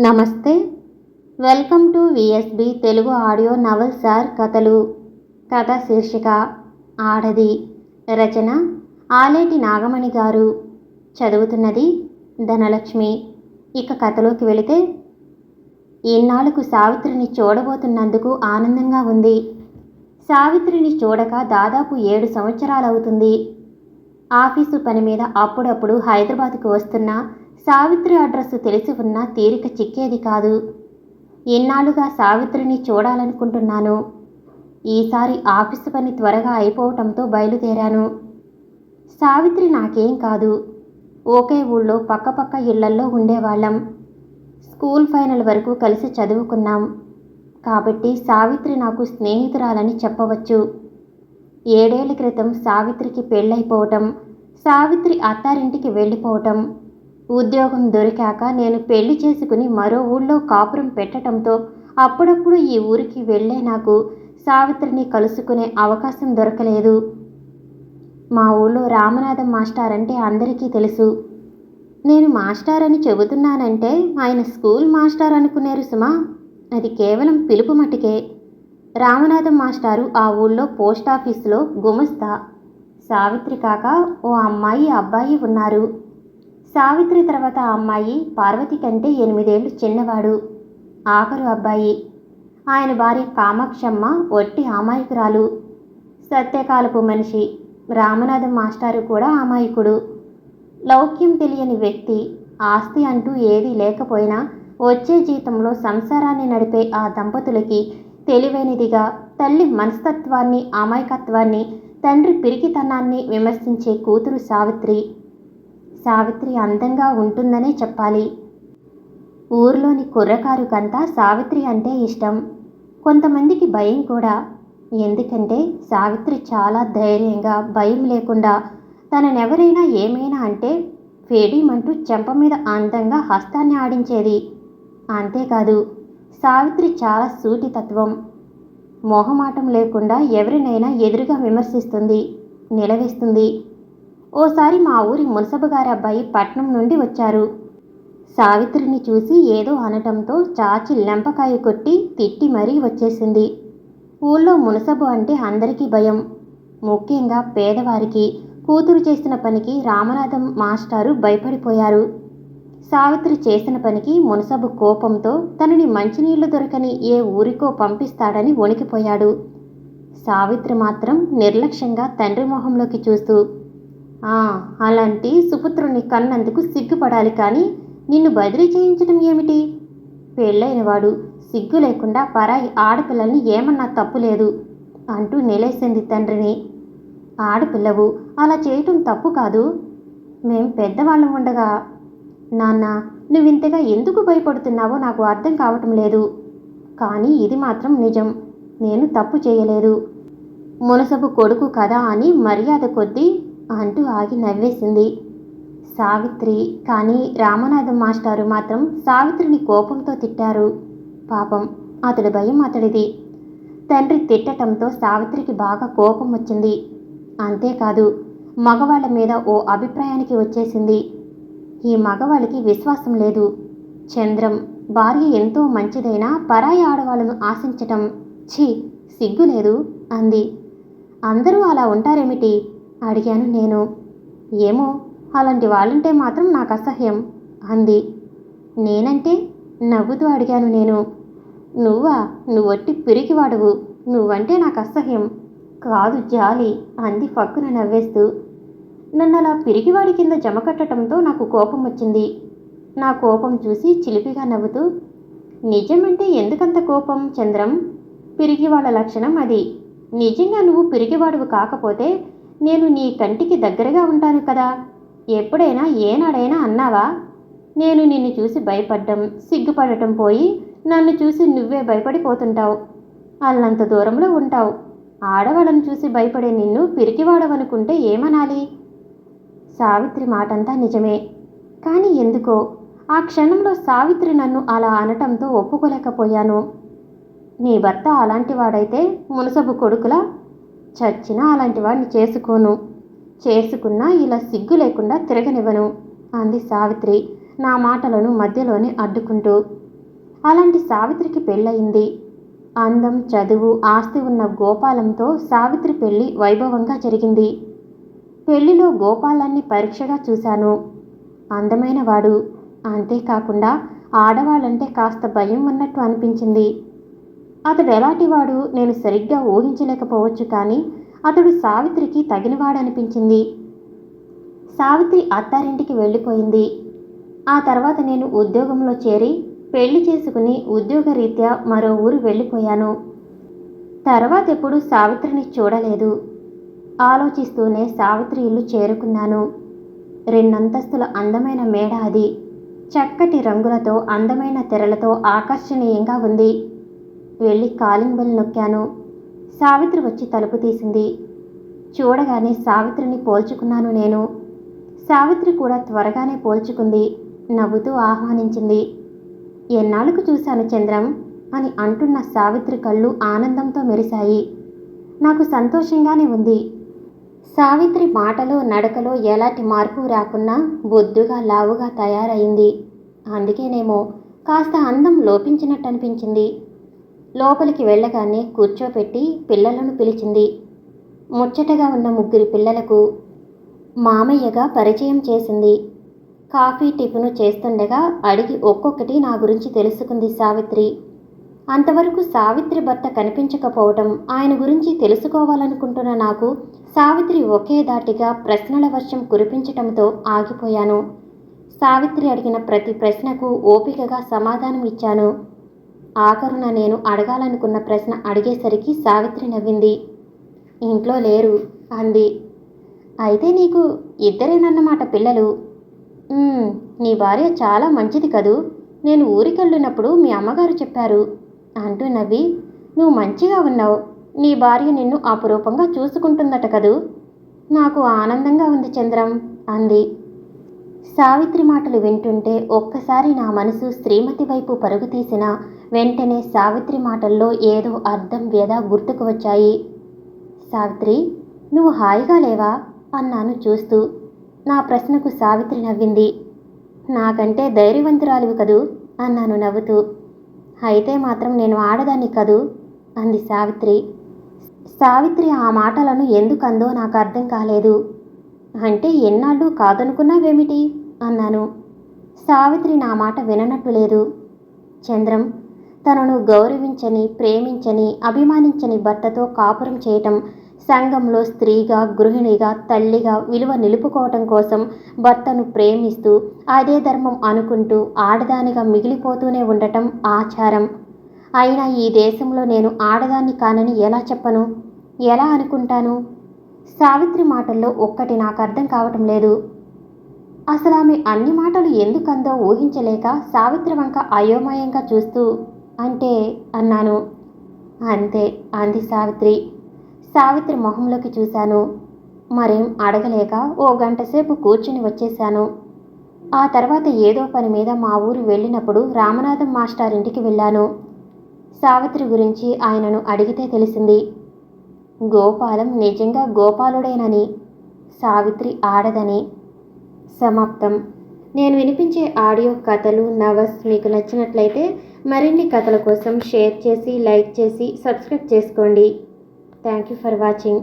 నమస్తే. Welcome to VSB Telugu audio novels or కథలు. కథ శీర్షిక ఆడది. రచన ఆలేటి నాగమణి గారు. చదువుతున్నది ధనలక్ష్మి. ఇక కథలోకి వెళితే, ఇన్నాళ్లకు సావిత్రిని చూడబోతున్నందుకు ఆనందంగా ఉంది. సావిత్రిని చూడక దాదాపు 7 సంవత్సరాలవుతుంది. ఆఫీసు పని మీద అప్పుడప్పుడు హైదరాబాద్కు వస్తున్నా సావిత్రి అడ్రస్ తెలిసి ఉన్నా తీరిక చిక్కేది కాదు. ఇన్నాళ్లుగా సావిత్రిని చూడాలనుకుంటున్నాను. ఈసారి ఆఫీసు పని త్వరగా అయిపోవటంతో బయలుదేరాను. సావిత్రి నాకేం కాదు. ఒకే ఊళ్ళో పక్కపక్క ఇళ్లల్లో ఉండేవాళ్ళం. స్కూల్ ఫైనల్ వరకు కలిసి చదువుకున్నాం. కాబట్టి సావిత్రి నాకు స్నేహితురాలని చెప్పవచ్చు. 7 ఏళ్ల క్రితం సావిత్రికి పెళ్ళైపోవటం, సావిత్రి అత్తారింటికి వెళ్ళిపోవటం, ఉద్యోగం దొరికాక నేను పెళ్లి చేసుకుని మరో ఊళ్ళో కాపురం పెట్టడంతో అప్పుడప్పుడు ఈ ఊరికి వెళ్ళే నాకు సావిత్రిని కలుసుకునే అవకాశం దొరకలేదు. మా ఊళ్ళో రామనాథం మాస్టర్ అంటే అందరికీ తెలుసు. నేను మాస్టర్ అని చెబుతున్నానంటే ఆయన స్కూల్ మాస్టర్ అనుకునేరు సుమా. అది కేవలం పిలుపు మటుకే. రామనాథం మాస్టారు ఆ ఊళ్ళో పోస్టాఫీసులో గుమస్తా. సావిత్రి కాక ఓ అమ్మాయి అబ్బాయి ఉన్నారు. సావిత్రి తర్వాత ఆ అమ్మాయి పార్వతి కంటే 8 ఏళ్లు చిన్నవాడు. ఆఖరు అబ్బాయి. ఆయన భార్య కామాక్షమ్మ ఒట్టి అమాయకురాలు. సత్యకాలపు మనిషి. రామనాథం మాస్టారు కూడా అమాయకుడు. లౌక్యం తెలియని వ్యక్తి. ఆస్తి అంటూ ఏదీ లేకపోయినా వచ్చే జీతంలో సంసారాన్ని నడిపే ఆ దంపతులకి తెలివైనదిగా తల్లి మనస్తత్వాన్ని, అమాయకత్వాన్ని, తండ్రి పిరికితనాన్ని విమర్శించే కూతురు సావిత్రి. సావిత్రి అందంగా ఉంటుందనే చెప్పాలి. ఊర్లోని కుర్రకారుకంతా సావిత్రి అంటే ఇష్టం. కొంతమందికి భయం కూడా. ఎందుకంటే సావిత్రి చాలా ధైర్యంగా, భయం లేకుండా తననెవరైనా ఏమైనా అంటే ఫేడీమంటూ చెంప మీద అందంగా హస్తాన్ని ఆడించేది. అంతేకాదు, సావిత్రి చాలా సూటితత్వం. మొహమాటం లేకుండా ఎవరినైనా ఎదురుగా విమర్శిస్తుంది, నిలవేస్తుంది. ఓసారి మా ఊరి మున్సబు గారి అబ్బాయి పట్నం నుండి వచ్చారు. సావిత్రిని చూసి ఏదో అనటంతో చాచి లెంపకాయ కొట్టి తిట్టి మరీ వచ్చేసింది. ఊళ్ళో మునసబు అంటే అందరికీ భయం. ముఖ్యంగా పేదవారికి. కూతురు చేసిన పనికి రామనాథం మాస్టారు భయపడిపోయారు. సావిత్రి చేసిన పనికి మునసబు కోపంతో తనని మంచినీళ్లు దొరకని ఏ ఊరికో పంపిస్తాడని వణికిపోయాడు. సావిత్రి మాత్రం నిర్లక్ష్యంగా తండ్రి మొహంలోకి చూస్తూ, అలాంటి సుపుత్రుని కన్నందుకు సిగ్గుపడాలి కానీ నిన్ను బదిలీ చేయించడం ఏమిటి? పెళ్ళైనవాడు సిగ్గు లేకుండా పరాయి ఆడపిల్లల్ని ఏమన్నా తప్పులేదు అంటూ నిలేసింది తండ్రిని. ఆడపిల్లవు, అలా చేయటం తప్పు కాదు. మేం పెద్దవాళ్ళం ఉండగా. నాన్న, నువ్వింతగా ఎందుకు భయపడుతున్నావో నాకు అర్థం కావటం లేదు. కానీ ఇది మాత్రం నిజం. నేను తప్పు చేయలేదు. మునసబు కొడుకు కదా అని మర్యాద కొద్దీ అంటూ ఆగి నవ్వేసింది సావిత్రి. కానీ రామనాథం మాస్టారు మాత్రం సావిత్రిని కోపంతో తిట్టారు. పాపం, అతడి భయం అతడిది. తండ్రి తిట్టటంతో సావిత్రికి బాగా కోపం వచ్చింది. అంతేకాదు, మగవాళ్ల మీద ఓ అభిప్రాయానికి వచ్చేసింది. ఈ మగవాళ్ళకి విశ్వాసం లేదు. చంద్రం, భార్య ఎంతో మంచిదైనా పరాయి ఆడవాళ్ళను ఆశించటం ఛీ, సిగ్గులేదు అంది. అందరూ అలా ఉంటారేమిటి? అడిగాను నేను. ఏమో, అలాంటి వాళ్ళంటే మాత్రం నాకు అసహ్యం అంది. నేనంటే? నవ్వుతూ అడిగాను నేను. నువ్వా? నువ్వొట్టి పిరికివాడువు. నువ్వంటే నాకు అసహ్యం కాదు, జాలి అంది ఫక్కున నవ్వేస్తూ. నన్నలా పిరికివాడి కింద జమకట్టడంతో నాకు కోపం వచ్చింది. నా కోపం చూసి చిలిపిగా నవ్వుతూ, నిజమంటే ఎందుకంత కోపం చంద్రం? పిరికివాళ్ళ లక్షణం అది. నిజంగా నువ్వు పిరికివాడువు కాకపోతే నేను నీ కంటికి దగ్గరగా ఉంటాను కదా. ఎప్పుడైనా ఏనాడైనా అన్నావా? నేను నిన్ను చూసి భయపడ్డం, సిగ్గుపడటం పోయి నన్ను చూసి నువ్వే భయపడిపోతుంటావు. అల్లంత దూరంలో ఉంటావు. ఆడవాళ్ళను చూసి భయపడే నిన్ను పిరికివాడవనుకుంటే ఏమనాలి? సావిత్రి మాటంతా నిజమే. కానీ ఎందుకో ఆ క్షణంలో సావిత్రి నన్ను అలా అనటంతో ఒప్పుకోలేకపోయాను. నీ భర్త అలాంటి వాడైతే మునసబు కొడుకులా చచ్చినా అలాంటి వాడిని చేసుకోను. చేసుకున్నా ఇలా సిగ్గు లేకుండా తిరగనివ్వను అంది సావిత్రి నా మాటలను మధ్యలోనే అడ్డుకుంటూ. అలాంటి సావిత్రికి పెళ్ళయింది. అందం, చదువు, ఆస్తి ఉన్న గోపాలంతో సావిత్రి పెళ్లి వైభవంగా జరిగింది. పెళ్లిలో గోపాలాన్ని పరీక్షగా చూశాను. అందమైనవాడు. అంతేకాకుండా ఆడవాళ్ళంటే కాస్త భయం ఉన్నట్టు అనిపించింది. అతడు ఎలాంటివాడు నేను సరిగ్గా ఊహించలేకపోవచ్చు, కానీ అతడు సావిత్రికి తగినవాడనిపించింది. సావిత్రి అత్తారింటికి వెళ్ళిపోయింది. ఆ తర్వాత నేను ఉద్యోగంలో చేరి పెళ్లి చేసుకుని ఉద్యోగరీత్యా మరో ఊరు వెళ్ళిపోయాను. తర్వాత ఎప్పుడు సావిత్రిని చూడలేదు. ఆలోచిస్తూనే సావిత్రి ఇల్లు చేరుకున్నాను. 2 అంతస్తుల అందమైన మేడ అది. చక్కటి రంగులతో, అందమైన తెరలతో ఆకర్షణీయంగా ఉంది. వెళ్ళి కాలింగ్ బెల్ నొక్కాను. సావిత్రి వచ్చి తలుపు తీసింది. చూడగానే సావిత్రిని పోల్చుకున్నాను నేను. సావిత్రి కూడా త్వరగానే పోల్చుకుంది. నవ్వుతూ ఆహ్వానించింది. ఎన్నాళ్ళకు చూశాను చంద్రం అని అంటున్న సావిత్రి కళ్ళు ఆనందంతో మెరిశాయి. నాకు సంతోషంగానే ఉంది. సావిత్రి మాటలో, నడకలో ఎలాంటి మార్పు రాకున్నా బొద్దుగా, లావుగా తయారైంది. అందుకేనేమో కాస్త అందం లోపించినట్టు అనిపించింది. లోపలికి వెళ్ళగానే కూర్చోపెట్టి పిల్లలను పిలిచింది. ముచ్చటగా ఉన్న 3 పిల్లలకు మామయ్యగా పరిచయం చేసింది. కాఫీ, టిఫిను చేస్తుండగా అడిగి ఒక్కొక్కటి నా గురించి తెలుసుకుంది సావిత్రి. అంతవరకు సావిత్రి భర్త కనిపించకపోవటం, ఆయన గురించి తెలుసుకోవాలనుకుంటున్న నాకు సావిత్రి ఒకే దాటిగా ప్రశ్నల వర్షం కురిపించటంతో ఆగిపోయాను. సావిత్రి అడిగిన ప్రతి ప్రశ్నకు ఓపికగా సమాధానం ఇచ్చాను. ఆఖరున నేను అడగాలనుకున్న ప్రశ్న అడిగేసరికి సావిత్రి నవ్వింది. ఇంట్లో లేరు అంది. అయితే నీకు ఇద్దరేనన్నమాట పిల్లలు? నీ భార్య చాలా మంచిది కదూ. నేను ఊరికెళ్ళినప్పుడు మీ అమ్మగారు చెప్పారు అంటూ నవ్వి, నువ్వు మంచిగా ఉన్నావు. నీ భార్య నిన్ను అపురూపంగా చూసుకుంటుందట కదూ. నాకు ఆనందంగా ఉంది చంద్రం అంది. సావిత్రి మాటలు వింటుంటే ఒక్కసారి నా మనసు శ్రీమతి వైపు పరుగు తీసిన వెంటనే సావిత్రి మాటల్లో ఏదో అర్థం, వ్యధ గుర్తుకు వచ్చాయి. సావిత్రి, నువ్వు హాయిగా లేవా అన్నాను చూస్తూ. నా ప్రశ్నకు సావిత్రి నవ్వింది. నాకంటే ధైర్యవంతురాలివి కదూ అన్నాను నవ్వుతూ. అయితే మాత్రం నేను ఆడదాన్ని కదూ అంది సావిత్రి. సావిత్రి ఆ మాటలను ఎందుకందో నాకు అర్థం కాలేదు. అంటే ఎన్నాళ్ళు కాదనుకున్నావేమిటి అన్నాను. సావిత్రి నా మాట విననట్టు లేదు. చంద్రం, తనను గౌరవించని, ప్రేమించని, అభిమానించని భర్తతో కాపురం చేయటం, సంఘంలో స్త్రీగా, గృహిణిగా, తల్లిగా విలువ నిలుపుకోవటం కోసం భర్తను ప్రేమిస్తూ అదే ధర్మం అనుకుంటూ ఆడదానిగా మిగిలిపోతూనే ఉండటం ఆచారం. అయినా ఈ దేశంలో నేను ఆడదాన్ని కానని ఎలా చెప్పను, ఎలా అనుకుంటాను? సావిత్రి మాటల్లో ఒక్కటి నాకు అర్థం కావటం లేదు. అసలు ఆమె అన్ని మాటలు ఎందుకందో ఊహించలేక సావిత్రి వంక అయోమయంగా చూస్తూ అంటే అన్నాను. అంతే అంది సావిత్రి. సావిత్రి మొహంలోకి చూశాను. మరేం అడగలేక ఓ గంట సేపు కూర్చుని వచ్చేశాను. ఆ తర్వాత ఏదో పని మీద మా ఊరు వెళ్ళినప్పుడు రామనాథం మాస్టారింటికి వెళ్ళాను. సావిత్రి గురించి ఆయనను అడిగితే తెలిసింది. గోపాలం నిజంగా గోపాలుడేనని, సావిత్రి ఆడదని. సమాప్తం. నేను వినిపించే ఆడియో కథలు, నవల్స్ మీకు నచ్చినట్లయితే మరిన్ని కథల కోసం షేర్ చేసి, లైక్ చేసి, సబ్స్క్రైబ్ చేసుకోండి. Thank you for watching.